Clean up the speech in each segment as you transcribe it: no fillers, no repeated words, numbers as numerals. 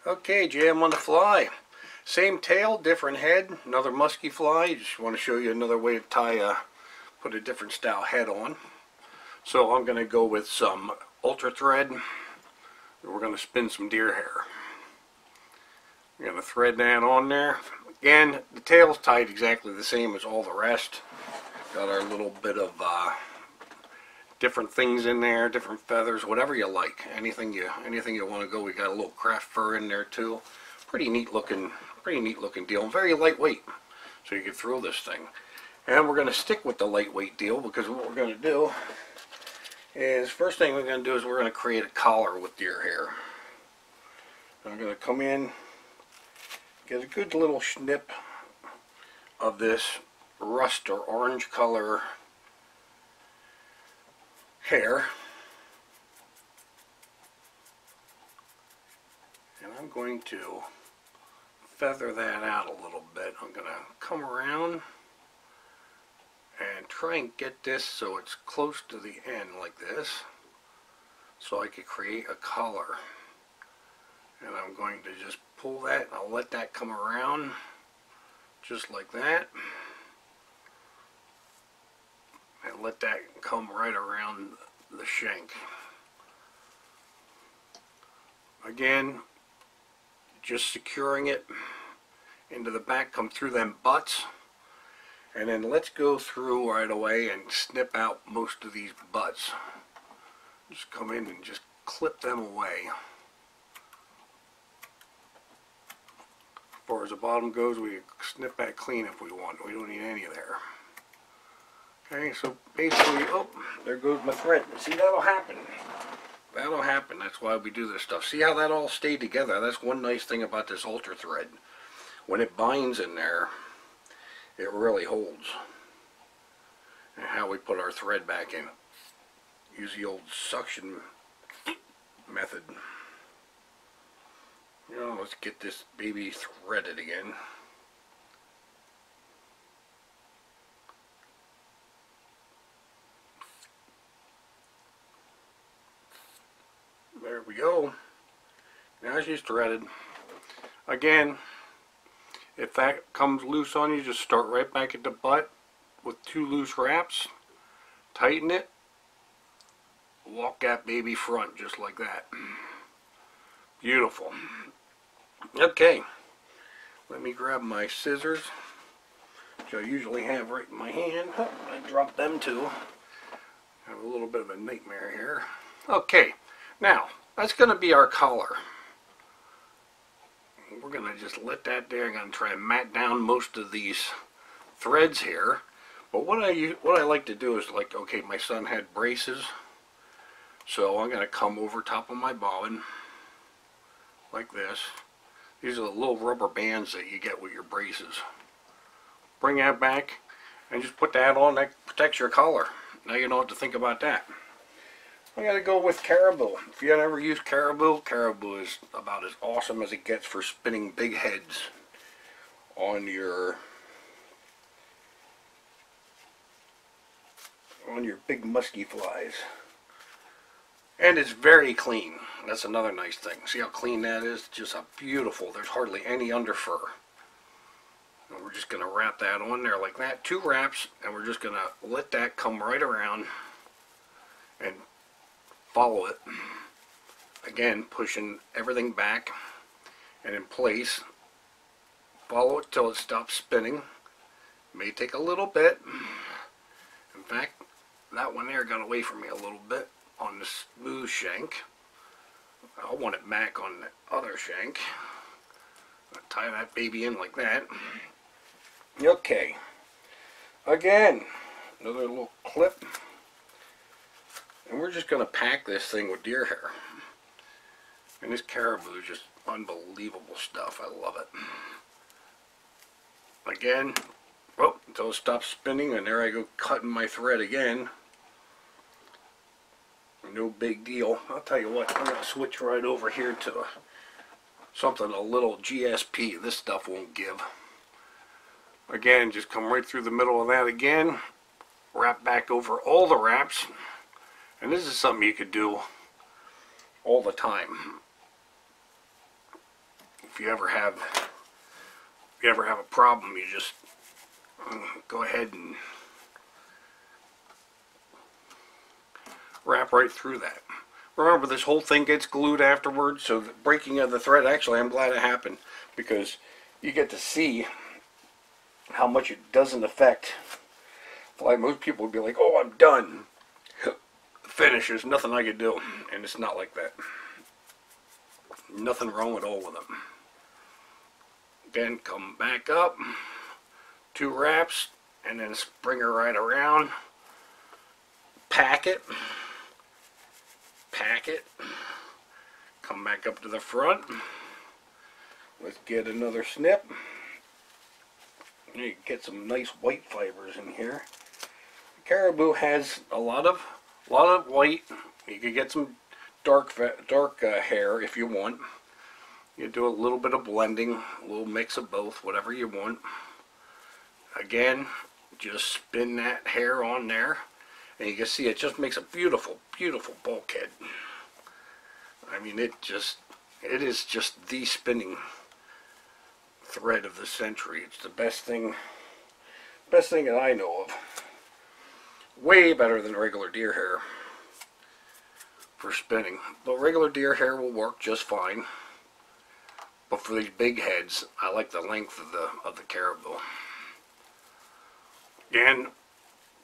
Okay, jam on the fly. Same tail, different head, another musky fly. Just want to show you another way to put a different style head on. So I'm going to go with some ultra thread. We're going to spin some deer hair. We're going to thread that on there. Again, the tail's tied exactly the same as all the rest. Got our little bit of different things in there, different feathers, whatever you like. Anything you want to go. We got a little craft fur in there too. Pretty neat looking deal. Very lightweight, so you can throw this thing. And we're going to stick with the lightweight deal because what we're going to do is, first thing we're going to do is we're going to create a collar with deer hair. I'm going to come in, get a good little snip of this rust or orange color hair, and I'm going to feather that out a little bit. I'm going to come around and try and get this so it's close to the end like this, so I could create a collar. And I'm going to just pull that, and I'll let that come around just like that, and let that come right around the shank. Again, just securing it into the back, come through them butts, and then let's go through right away and snip out most of these butts. Just come in and just clip them away. As far as the bottom goes, we snip that clean if we want. We don't need any there. Okay, so basically, oh, there goes my thread. See, that'll happen. That'll happen. That's why we do this stuff. See how that all stayed together? That's one nice thing about this ultra thread. When it binds in there, it really holds. And how we put our thread back in. Use the old suction method. You know, let's get this baby threaded again. There we go. Now she's threaded. Again, if that comes loose on you, just start right back at the butt with 2 loose wraps. Tighten it. Walk that baby front just like that. Beautiful. Okay. Let me grab my scissors, which I usually have right in my hand. Oh, I dropped them too. I have a little bit of a nightmare here. Okay. Now, that's going to be our collar. We're going to just let that there. I'm going to try and mat down most of these threads here. But what I like to do is, like, okay, my son had braces. So I'm going to come over top of my bobbin like this. These are the little rubber bands that you get with your braces. Bring that back and just put that on. That protects your collar. Now you don't have to think about that. I gotta go with Caribou. If you ever use Caribou, Caribou is about as awesome as it gets for spinning big heads on your big musky flies. And it's very clean. That's another nice thing. See how clean that is? Just a beautiful. There's hardly any under fur. And we're just gonna wrap that on there like that. 2 wraps, and we're just gonna let that come right around and follow it. Again, pushing everything back and in place. Follow it till it stops spinning. May take a little bit. In fact, that one there got away from me a little bit on the smooth shank. I want it back on the other shank. I'll tie that baby in like that. Okay. Again, another little clip. And we're just going to pack this thing with deer hair. And this Caribou is just unbelievable stuff. I love it. Again, oh, until it stops spinning, and there I go cutting my thread again. No big deal. I'll tell you what, I'm going to switch right over here to something a little GSP. This stuff won't give. Again, just come right through the middle of that again. Wrap back over all the wraps. And this is something you could do all the time. if you ever have a problem, you just go ahead and wrap right through that. Remember, this whole thing gets glued afterwards, so the breaking of the thread, actually, I'm glad it happened, because you get to see how much it doesn't affect. Like most people would be like, oh, I'm done. Finish, there's nothing I could do. And it's not like that. Nothing wrong at all with them. Then come back up, 2 wraps, and then spring her right around. Pack it. Come back up to the front. Let's get another snip. You can get some nice white fibers in here. Caribou has a lot of white. You can get some dark hair if you want. You do a little bit of blending, a little mix of both, whatever you want. Again, just spin that hair on there, and you can see it just makes a beautiful, beautiful bulkhead. I mean, it is just the spinning thread of the century. It's the best thing that I know of. Way better than regular deer hair for spinning. But regular deer hair will work just fine. But for these big heads, I like the length of the caribou. And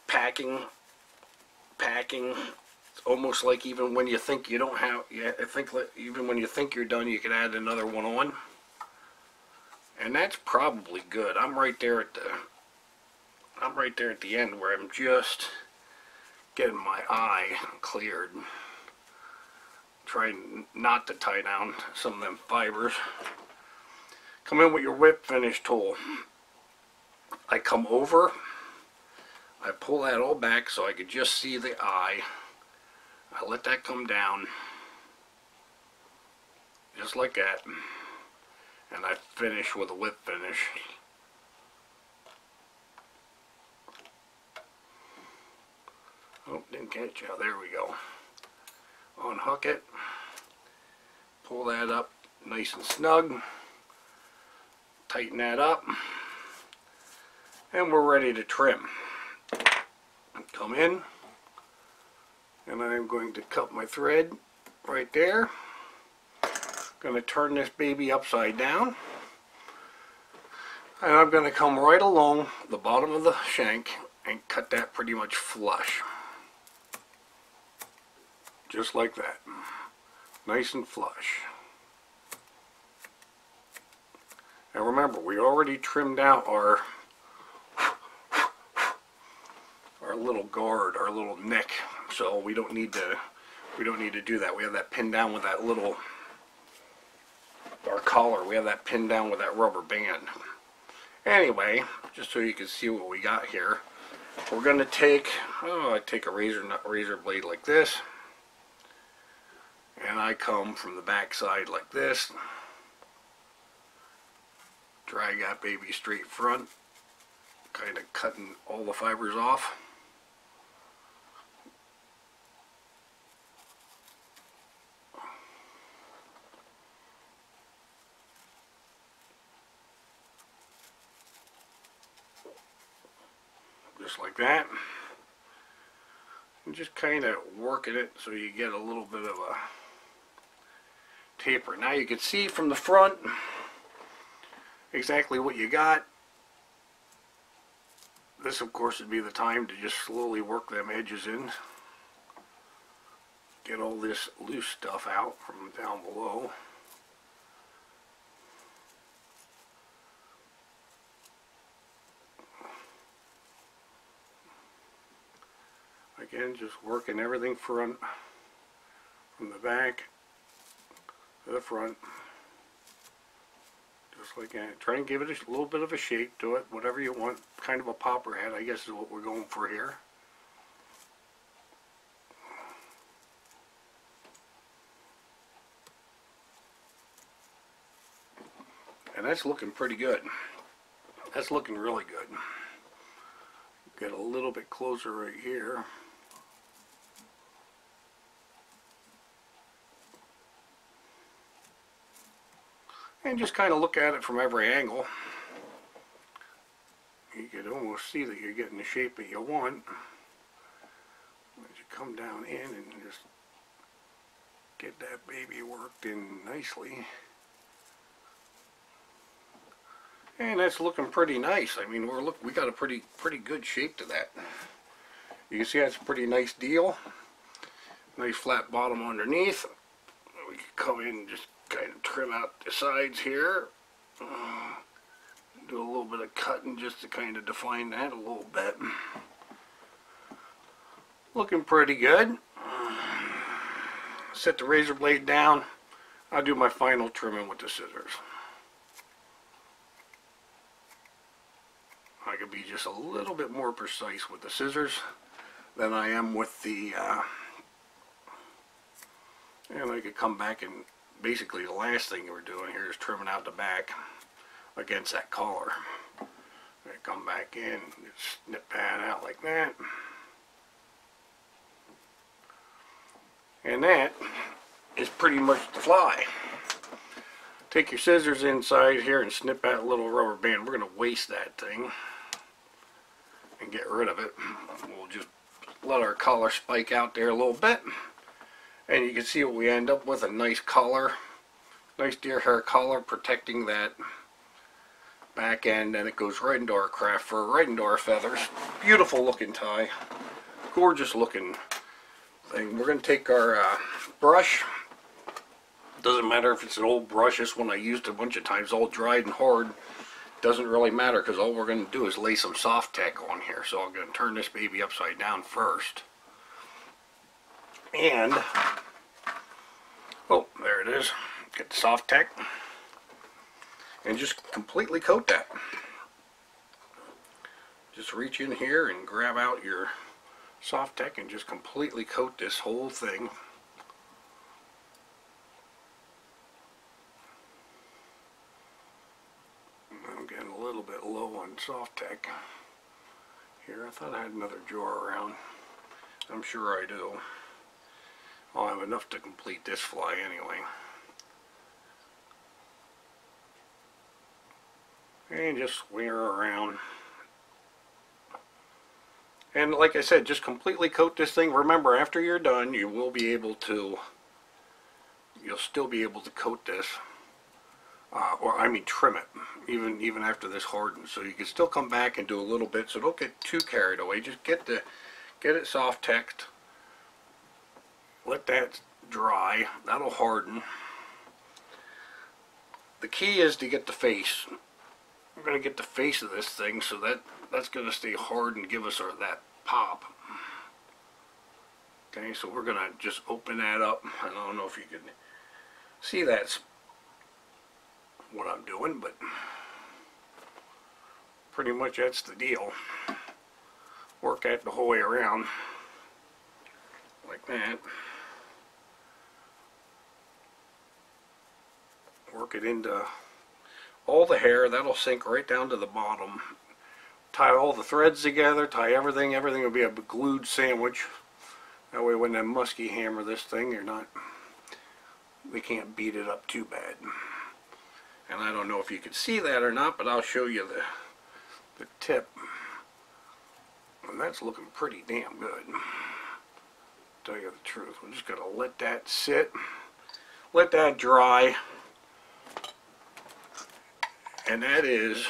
packing. It's almost like even when you think you don't have, I think even when you think you're done, you can add another one on. And that's probably good. I'm right there at the end where I'm just getting my eye cleared. Trying not to tie down some of them fibers. Come in with your whip finish tool. I come over, I pull that all back so I could just see the eye. I let that come down, just like that, and I finish with a whip finish. Oh, didn't catch you. There we go. Unhook it, pull that up nice and snug, tighten that up, and we're ready to trim. Come in, and I'm going to cut my thread right there. Going to turn this baby upside down, and I'm going to come right along the bottom of the shank and cut that pretty much flush. Just like that. Nice and flush. And remember, we already trimmed out our little guard, our little neck, so we don't need to do that. We have that pinned down with that little, our collar, we have that pinned down with that rubber band. Anyway, just so you can see what we got here, we're going to take, I take a razor blade like this, and I come from the back side like this, drag that baby straight front, kind of cutting all the fibers off. Just like that. And just kind of working it so you get a little bit of a taper. Now you can see from the front exactly what you got. This, of course, would be the time to just slowly work them edges in. Get all this loose stuff out from down below. Again, just working everything front, from the back to the front, just like that. Try and give it a little bit of a shape to it, whatever you want. Kind of a popper head, I guess, is what we're going for here. And that's looking pretty good. That's looking really good. Get a little bit closer right here. and just kind of look at it from every angle. You could almost see that you're getting the shape that you want. As you come down in and just get that baby worked in nicely. And that's looking pretty nice. I mean, we got a pretty good shape to that. You can see that's a pretty nice deal. Nice flat bottom underneath. We can come in and just kind of trim out the sides here. Do a little bit of cutting just to kind of define that a little bit. Looking pretty good. Set the razor blade down. I'll do my final trimming with the scissors. I could be just a little bit more precise with the scissors than I am with the and I could come back and basically the last thing we're doing here is trimming out the back against that collar. I come back in, snip that out like that, and that is pretty much the fly. Take your scissors inside here and snip that little rubber band. We're going to waste that thing and get rid of it. We'll just let our collar spike out there a little bit, and you can see what we end up with, a nice collar, nice deer hair collar protecting that back end, and it goes right into our craft fur, right into our feathers. Beautiful looking tie, gorgeous looking thing. We're going to take our brush. Doesn't matter if it's an old brush. This one I used a bunch of times, all dried and hard. Doesn't really matter because all we're going to do is lay some soft tack on here. So I'm going to turn this baby upside down first. And, oh, there it is. Get the soft tack. And just completely coat that. Just reach in here and grab out your soft tack and just completely coat this whole thing. I'm getting a little bit low on soft tack here. I thought I had another drawer around. I'm sure I do. I'll have enough to complete this fly anyway. And just swing her around. And like I said, just completely coat this thing. Remember, after you're done, you will be able to, you'll still be able to coat this. Or I mean trim it, even after this hardens. So you can still come back and do a little bit, so don't get too carried away. Just get it soft tacked. Let that dry. That'll harden. The key is to get the face. We're going to get the face of this thing, so that's going to stay hard and give us that pop. Okay, so we're going to just open that up. I don't know if you can see that's what I'm doing, but pretty much that's the deal. Work that the whole way around like that. Work it into all the hair. That'll sink right down to the bottom. Tie all the threads together, tie everything will be a glued sandwich. That way when they musky hammer this thing, they can't beat it up too bad. And I don't know if you can see that or not, but I'll show you the tip. And that's looking pretty damn good. Tell you the truth. We're just going to let that sit. Let that dry. And that is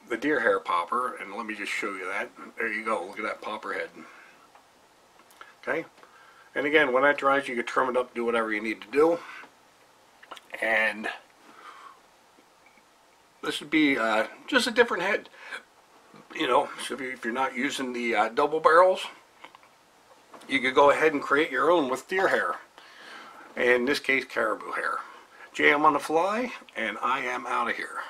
the deer hair popper. And let me just show you that. There you go. Look at that popper head. Okay. And again, when that dries, you can trim it up, do whatever you need to do. And this would be just a different head, you know. So if you're not using the double barrels, you could go ahead and create your own with deer hair, and in this case caribou hair. JM on the Fly, and I am out of here.